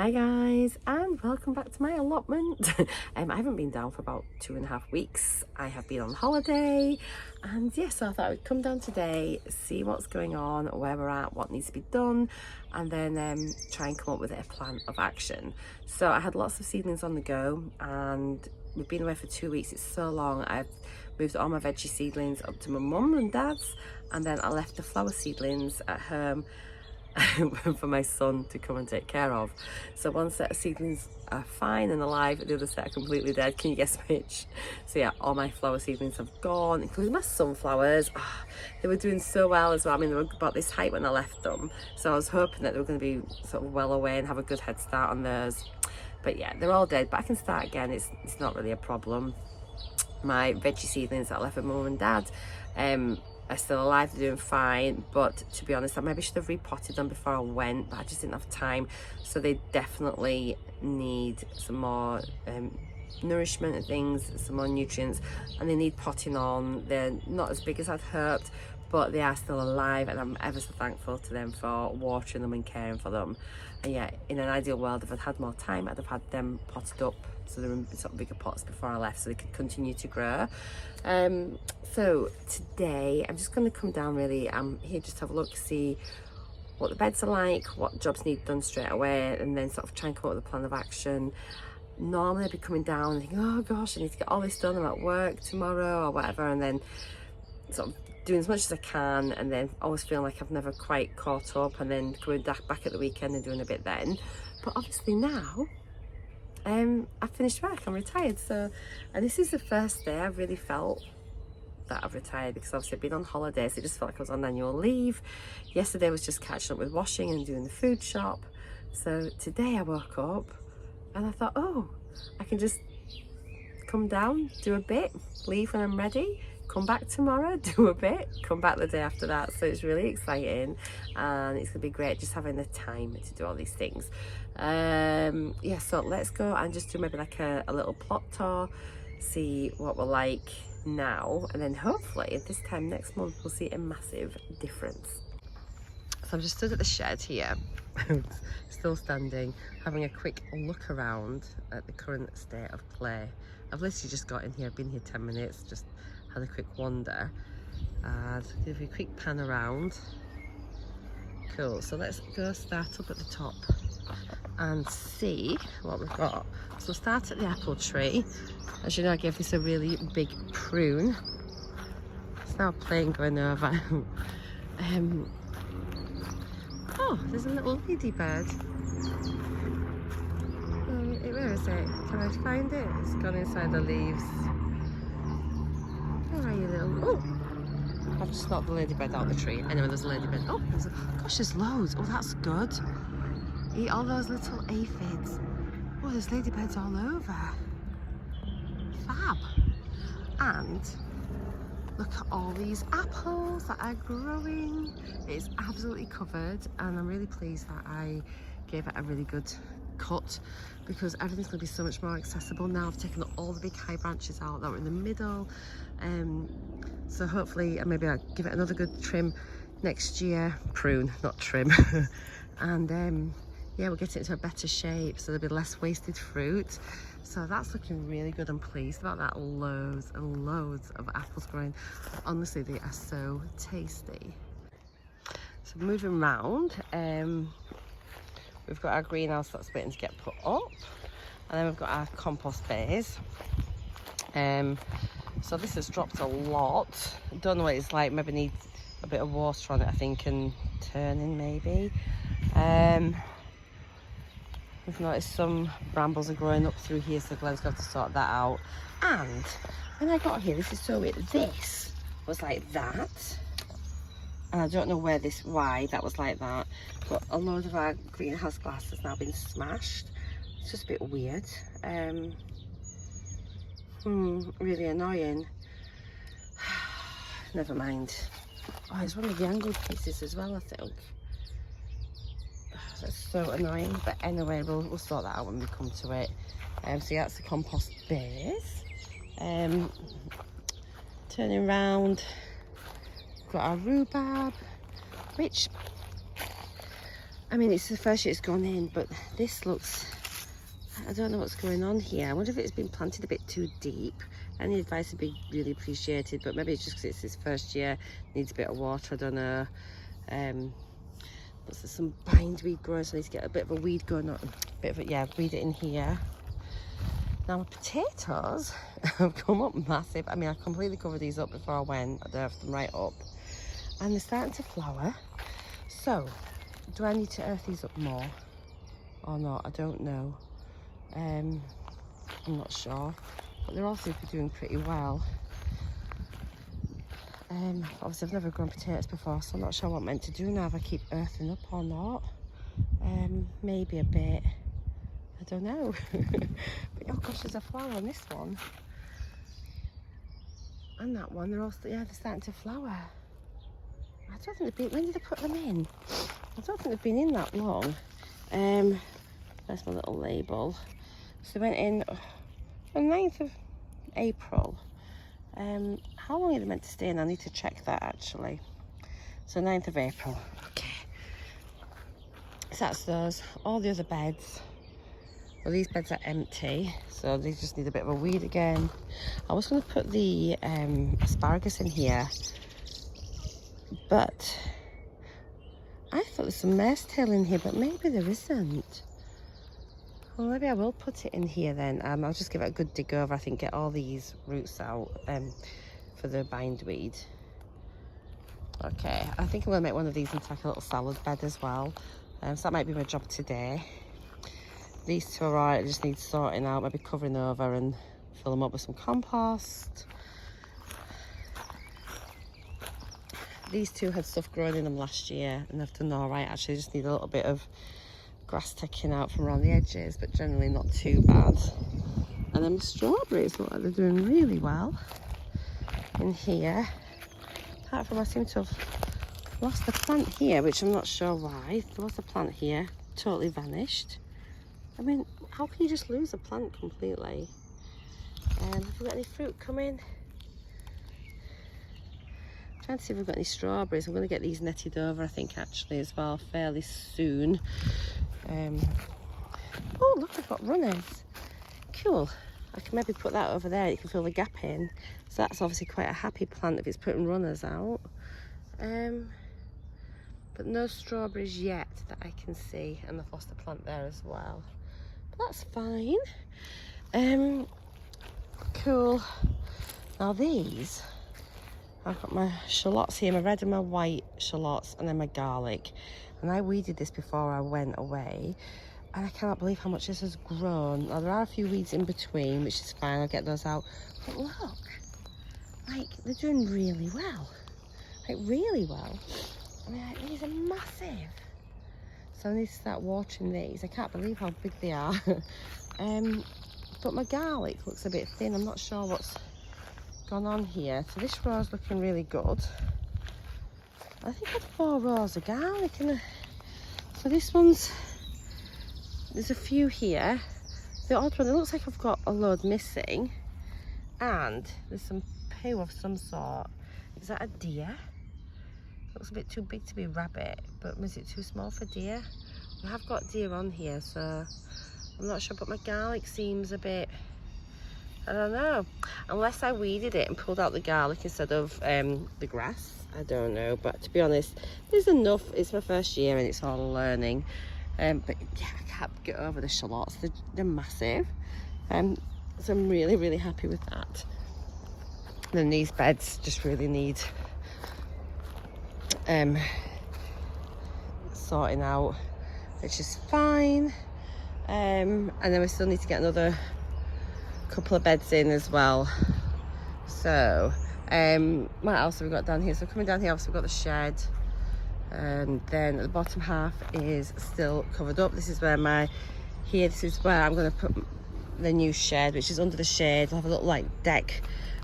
Hi guys, and welcome back to my allotment. I haven't been down for about 2.5 weeks. I have been on holiday, and yes, so I thought I would come down today, see what's going on, where we're at, what needs to be done, and then try and come up with a plan of action. So I had lots of seedlings on the go, and we've been away for 2 weeks. It's so long. I've moved all my veggie seedlings up to my mum and dad's, and then I left the flower seedlings at home for my son to come and take care of. So one set of seedlings are fine and alive, the other set are completely dead. Can you guess which? So yeah, all my flower seedlings have gone, including my sunflowers. They were doing so well as well. I mean, they were about this height when I left them, so I was hoping that they were going to be sort of well away and have a good head start on those. But yeah, they're all dead, but I can start again. It's not really a problem. My veggie seedlings that I left with mum and dad are still alive, they're doing fine, but to be honest, I maybe should have repotted them before I went, but I just didn't have time. So they definitely need some more nourishment and things, some more nutrients, and they need potting on. They're not as big as I'd hoped, but they are still alive, and I'm ever so thankful to them for watering them and caring for them. And yeah, in an ideal world, if I'd had more time, I'd have had them potted up so they're in sort of bigger pots before I left, so they could continue to grow. So today I'm just going to come down, really. I'm here just to have a look, see what the beds are like, what jobs need done straight away, and then sort of try and come up with a plan of action. Normally I'd be coming down and thinking, oh gosh, I need to get all this done, I'm at work tomorrow or whatever, and then sort of doing as much as I can, and then always feeling like I've never quite caught up, and then coming back at the weekend and doing a bit then. But obviously now I've finished work, I'm retired, so, and this is the first day I've really felt that I've retired, because obviously I've been on holidays, so it just felt like I was on annual leave. Yesterday was just catching up with washing and doing the food shop. So today I woke up and I thought, oh, I can just come down, do a bit, leave when I'm ready, come back tomorrow, do a bit, come back the day after that. So it's really exciting, and it's gonna be great just having the time to do all these things. Yeah, so let's go and just do maybe like a little plot tour, see what we're like now, and then hopefully this time next month we'll see a massive difference. So I'm just stood at the shed here, still standing, having a quick look around at the current state of play. I've literally just got in here, I've been here 10 minutes, just had a quick wander, and give you a quick pan around. Cool, so let's go start up at the top and see what we've got. So we'll start at the apple tree. As you know, I gave this a really big prune. It's now a plane going over. Oh, there's a little ladybird. Where is it? Can I find it? It's gone inside the leaves. Where are you, little? Oh, I've just knocked the ladybird out of the tree. Anyway, there's a ladybird. Oh, gosh, there's loads. Oh, that's good. Eat all those little aphids. Oh, there's ladybirds all over. Fab. And look at all these apples that are growing. It's absolutely covered, and I'm really pleased that I gave it a really good cut, because everything's going to be so much more accessible now. I've taken all the big high branches out that were in the middle, so hopefully maybe I'll give it another good trim next year. Prune, not trim. And yeah, we'll get it into a better shape, so there'll be less wasted fruit. So that's looking really good. I'm pleased about that. Loads and loads of apples growing. Honestly, they are so tasty. So moving round, we've got our greenhouse that's waiting to get put up, and then we've got our compost bays. So this has dropped a lot. Don't know what it's like. Maybe needs a bit of water on it, I think, and turning maybe. We've noticed some brambles are growing up through here, so Glenn's got to sort that out. And when I got here, this is so weird. This was like that, and I don't know why that was like that. But a load of our greenhouse glass has now been smashed. It's just a bit weird. Really annoying. Never mind. Oh, it's one of the angled pieces as well, I think. That's so annoying, but anyway, we'll sort that out when we come to it. So yeah, that's the compost base. Turning around, got our rhubarb, which I mean, it's the first year it's gone in, but this looks, I don't know what's going on here. I wonder if it's been planted a bit too deep. Any advice would be really appreciated, but maybe it's just because it's his first year, needs a bit of water, I don't know. But there's some bindweed growing, so I need to get a bit of a weed going on, a bit of a, yeah, weed it in here. Now my potatoes have come up massive. I mean, I completely covered these up before I went. I earthed them right up. And they're starting to flower. So, do I need to earth these up more or not? I don't know. I'm not sure. But they're all seem to be doing pretty well. Obviously I've never grown potatoes before, so I'm not sure what I'm meant to do now, if I keep earthing up or not. Maybe a bit. I don't know. But oh gosh, there's a flower on this one. And that one, they're all, yeah, they're starting to flower. I don't think they've been, when did I put them in? I don't think they've been in that long. There's my little label. So they went in on 9th of April. How long are they meant to stay in? I need to check that actually. So 9th of April. Okay. So that's those. All the other beds. Well, these beds are empty, so they just need a bit of a weed again. I was going to put the asparagus in here, but I thought there's some mare's tail in here, but maybe there isn't. Well, maybe I will put it in here then. I'll just give it a good dig over, I think, get all these roots out for the bindweed. Okay, I think I'm going to make one of these into like a little salad bed as well. So that might be my job today. These two are right, I just need sorting out, maybe covering over and fill them up with some compost. These two had stuff growing in them last year and they've done all right. Actually, just need a little bit of grass taking out from around the edges, but generally not too bad. And then the strawberries look like they're doing really well in here. Apart from I seem to have lost the plant here, which I'm not sure why. There was a plant here, totally vanished. I mean, how can you just lose a plant completely? Have we got any fruit coming? I'm trying to see if we've got any strawberries. I'm going to get these netted over, I think, actually, as well, fairly soon. Oh, look, I've got runners. Cool. I can maybe put that over there. You can fill the gap in. So that's obviously quite a happy plant if it's putting runners out. But no strawberries yet that I can see. And the foster plant there as well. That's fine. Cool. Now these, I've got my shallots here, my red and my white shallots, and then my garlic. And I weeded this before I went away, and I cannot believe how much this has grown. Now there are a few weeds in between, which is fine, I'll get those out. But look, like they're doing really well. Like really well. I mean, like, these are massive. So I need to start watering these. I can't believe how big they are. But my garlic looks a bit thin. I'm not sure what's gone on here. So this row is looking really good. I think I had 4 rows of garlic. So this one's, there's a few here. The odd one, it looks like I've got a load missing. And there's some poo of some sort. Is that a deer? Looks a bit too big to be rabbit, but is it too small for deer? We have got deer on here, so I'm not sure, but my garlic seems a bit, I don't know. Unless I weeded it and pulled out the garlic instead of the grass, I don't know. But to be honest, there's enough. It's my first year and it's all learning. But yeah, I can't get over the shallots. They're massive. So I'm really, really happy with that. And then these beds just really need sorting out, which is fine. And then we still need to get another couple of beds in as well. So what else have we got down here? So coming down here, obviously we've got the shed, and then at the bottom half is still covered up. This is where this is where I'm going to put the new shed, which is under the shade. I'll have a little like deck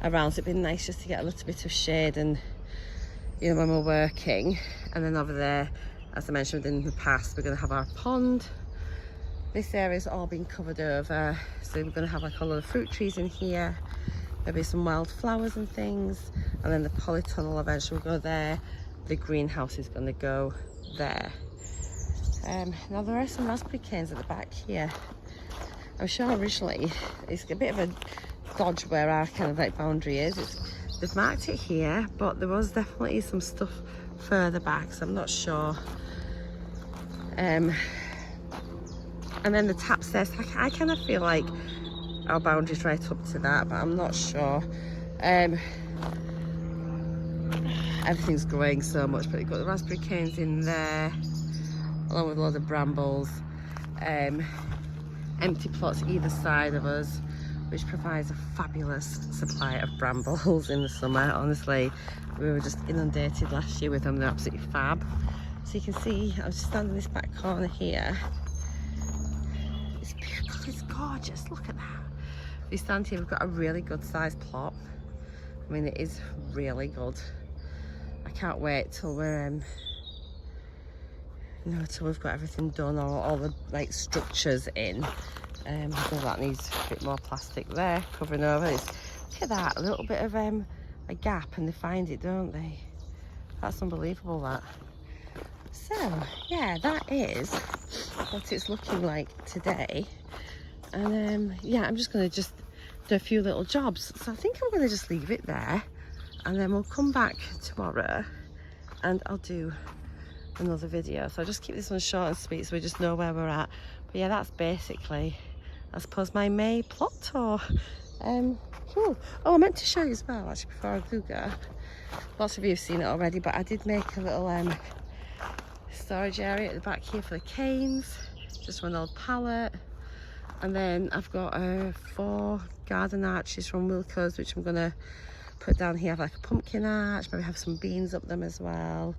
around, so it'd be nice just to get a little bit of shade, and you know, when we're working. And then over there, as I mentioned in the past, we're going to have our pond. This area's all been covered over, so we're going to have like a lot of fruit trees in here, maybe some wild flowers and things, and then the polytunnel eventually will go there. The greenhouse is going to go there. Now there are some raspberry canes at the back here. I'm sure originally it's a bit of a dodge where our kind of like boundary is. They've marked it here, but there was definitely some stuff further back, so I'm not sure. And then the taps there, so I kind of feel like our boundary's right up to that, but I'm not sure. Everything's growing so much, but you've got the raspberry canes in there, along with a lot of brambles. Empty plots either side of us, which provides a fabulous supply of brambles in the summer. Honestly, we were just inundated last year with them. They're absolutely fab. So you can see, I'm just standing in this back corner here. It's beautiful, it's gorgeous, look at that. If you stand here, we've got a really good sized plot. I mean, it is really good. I can't wait till we're till we've got everything done, all the like structures in. So that needs a bit more plastic there covering over. Look at that, a little bit of a gap, and they find it, don't they? That's unbelievable, that. So yeah, that is what it's looking like today. And yeah, I'm just going to do a few little jobs. So I think I'm going to just leave it there, and then we'll come back tomorrow and I'll do another video. So I'll just keep this one short and sweet so we just know where we're at. But yeah, that's basically, I suppose, my May plot tour. Cool. Oh, I meant to show you as well, actually, before I do go. Lots of you have seen it already, but I did make a little storage area at the back here for the canes, just one old pallet. And then I've got 4 garden arches from Wilco's, which I'm gonna put down here. I have like a pumpkin arch, maybe have some beans up them as well.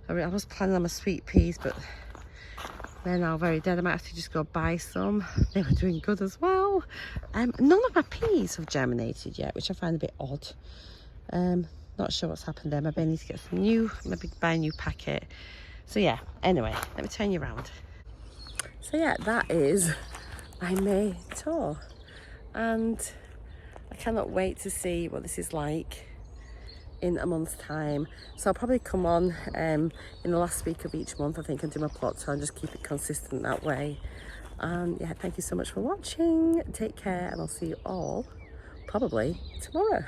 I was planning on my sweet peas, but they're now very dead. I might have to just go buy some. They were doing good as well. None of my peas have germinated yet, which I find a bit odd. Not sure what's happened there. Maybe I need to get some new, maybe buy a new packet. So yeah, anyway, let me turn you around. So yeah, that is my May tour. And I cannot wait to see what this is like in a month's time. So I'll probably come on in the last week of each month, I think, and do my plot tour and just keep it consistent that way. Yeah, thank you so much for watching. Take care, and I'll see you all probably tomorrow.